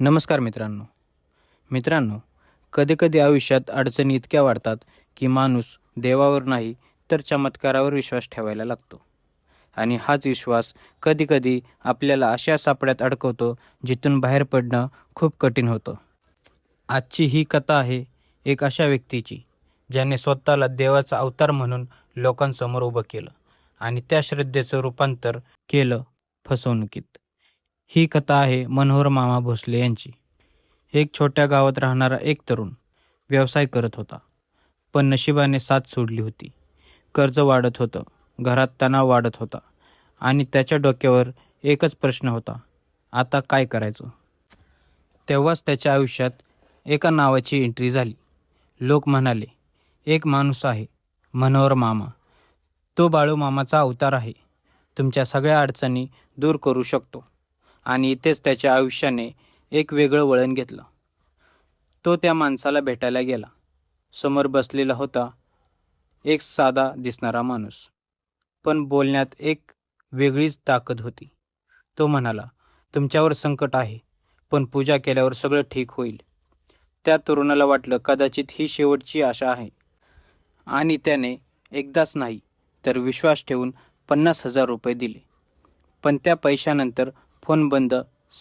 नमस्कार मित्रांनो, कधीकधी आयुष्यात अडचणी इतक्या वाढतात की माणूस देवावर नाही तर चमत्कारावर विश्वास ठेवायला लागतो. आणि हाच विश्वास कधीकधी आपल्याला अशा सापड्यात अडकवतो जिथून बाहेर पडणं खूप कठीण होतं. आजची ही कथा आहे एक अशा व्यक्तीची ज्याने स्वतःला देवाचा अवतार म्हणून लोकांसमोर उभं केलं आणि त्या श्रद्धेचं रूपांतर केलं फसवणुकीत. ही कथा आहे मनोहर मामा भोसले यांची. एक छोट्या गावात राहणारा एक तरुण व्यवसाय करत होता. पण नशिबाने साथ सोडली होती. कर्ज वाढत होतं, घरात तणाव वाढत होता आणि त्याच्या डोक्यावर एकच प्रश्न होता, आता काय करायचं? तेव्हाच त्याच्या आयुष्यात एका नावाची एंट्री झाली. लोक म्हणाले, एक माणूस आहे, मनोहर मामा. तो बाळूमामाचा अवतार आहे. तुमच्या सगळ्या अडचणी दूर करू शकतो. आणि इथेच त्याच्या आयुष्याने एक वेगळं वळण घेतलं. तो त्या माणसाला भेटायला गेला. समोर बसलेला होता एक साधा दिसणारा माणूस, पण बोलण्यात एक वेगळीच ताकद होती. तो म्हणाला, तुमच्यावर संकट आहे, पण पूजा केल्यावर सगळं ठीक होईल. त्या तरुणाला वाटलं कदाचित ही शेवटची आशा आहे. आणि त्याने एकदाच नाही तर विश्वास ठेवून 50,000 रुपये दिले. पण त्या पैशानंतर फोन बंद,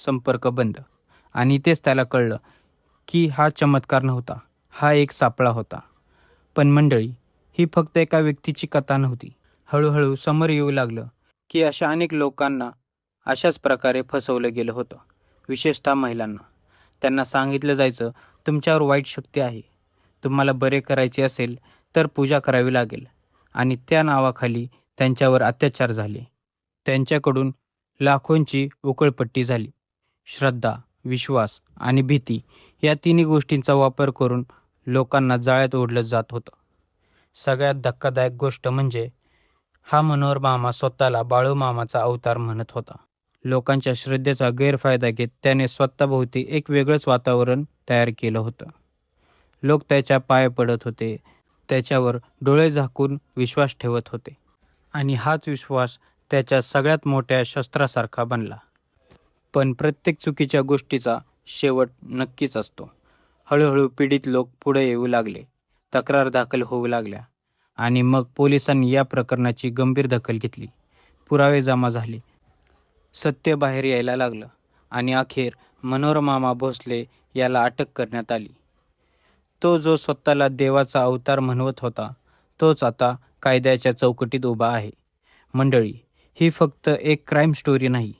संपर्क बंद. आणि तेच त्याला कळलं की हा चमत्कार नव्हता, हा एक सापळा होता. पण मंडळी, ही फक्त एका व्यक्तीची कथा नव्हती. हळूहळू समोर येऊ लागलं की अशा अनेक लोकांना अशाच प्रकारे फसवलं गेलं होतं. विशेषतः महिलांना. त्यांना सांगितलं जायचं, तुमच्यावर वाईट शक्ती आहे, तुम्हाला बरे करायचे असेल तर पूजा करावी लागेल. आणि त्या नावाखाली त्यांच्यावर अत्याचार झाले. त्यांच्याकडून लाखोंची उकळपट्टी झाली. श्रद्धा, विश्वास आणि भीती या तिन्ही गोष्टींचा वापर करून लोकांना जाळ्यात ओढलं जात होतं. सगळ्यात धक्कादायक गोष्ट म्हणजे हा मनोहर मामा स्वतःला बाळूमामाचा अवतार म्हणत होता. लोकांच्या श्रद्धेचा गैरफायदा घेत त्याने स्वतःभोवती एक वेगळंच वातावरण तयार केलं होतं. लोक त्याच्या पाय पडत होते, त्याच्यावर डोळे झाकून विश्वास ठेवत होते. आणि हाच विश्वास त्याच्या सगळ्यात मोठ्या शस्त्रासारखा बनला. पण प्रत्येक चुकीच्या गोष्टीचा शेवट नक्कीच असतो. हळूहळू पीडित लोक पुढे येऊ लागले, तक्रार दाखल होऊ लागल्या आणि मग पोलिसांनी या प्रकरणाची गंभीर दखल घेतली. पुरावे जमा झाले, सत्य बाहेर यायला लागलं आणि अखेर मनोहर मामा भोसले याला अटक करण्यात आली. तो जो स्वतःला देवाचा अवतार म्हणवत होता, तोच आता कायद्याच्या चौकटीत उभा आहे. मंडळी, ही फक्त एक क्राईम स्टोरी नाही,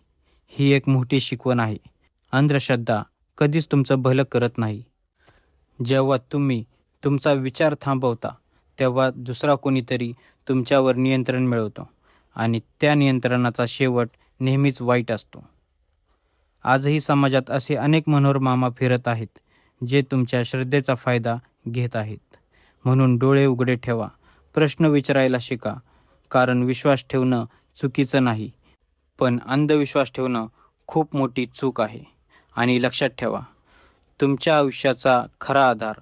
ही एक मोठी शिकवण आहे. अंधश्रद्धा कधीच तुमचं भलं करत नाही. जेव्हा तुम्ही तुमचा विचार थांबवता, तेव्हा दुसरा कोणीतरी तुमच्यावर नियंत्रण मिळवतो आणि त्या नियंत्रणाचा शेवट नेहमीच वाईट असतो. आजही समाजात असे अनेक मनोहर मामा फिरत आहेत, जे तुमच्या श्रद्धेचा फायदा घेत आहेत. म्हणून डोळे उघडे ठेवा, प्रश्न विचारायला शिका, कारण विश्वास ठेवणं चुकीचं नाही, पण अंधविश्वास ठेवणं खूप मोठी चूक आहे. आणि लक्षात ठेवा, तुमच्या आयुष्याचा खरा आधार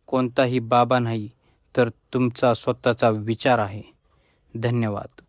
कोणताही बाबा नाही, तर तुमचा स्वतःचा विचार आहे. धन्यवाद.